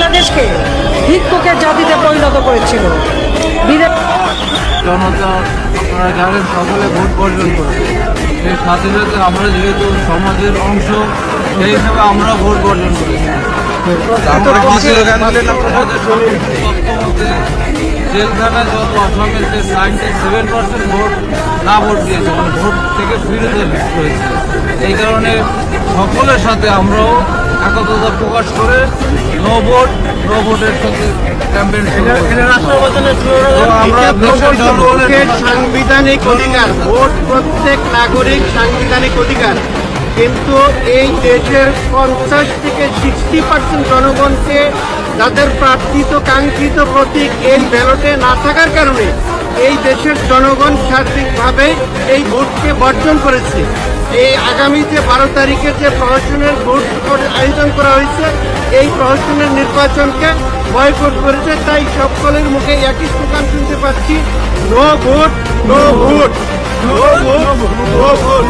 বাংলাদেশকে ভিক্ষুকের জাতিতে পরিণত করেছিল। জনতা আপনারা জানেন সকলে ভোট বর্জন করেছে, সেই সাথে সাথে আমরা যেহেতু সমাজের অংশ সেই হিসাবে আমরা ভোট বর্জন করেছি। জেলখানায় যত আসামের যে 97% ভোট না ভোট দিয়েছে, ভোট থেকে বিরত হয়েছে। এই কারণে সকলের সাথে আমরাও একতা প্রকাশ করে নো ভোটের সাথে ক্যাম্পেইন সাংবিধানিক অধিকার, ভোট প্রত্যেক নাগরিক সাংবিধানিক অধিকার, কিন্তু এই দেশের 50 থেকে 60% জনগণকে যাদের প্রার্থিত কাঙ্ক্ষিত প্রতীক এই ব্যালটে না থাকার কারণে এই দেশের জনগণ সার্বিকভাবে এই ভোটকে বর্জন করেছে। এই আগামী যে 12 তারিখে যে প্রহসনের ভোট আয়োজন করা হয়েছে, এই প্রহসনের নির্বাচনকে বয়কট করেছে। তাই সকলের মুখে একই স্লোগান শুনতে পাচ্ছি, no vote, no vote, no vote, no vote.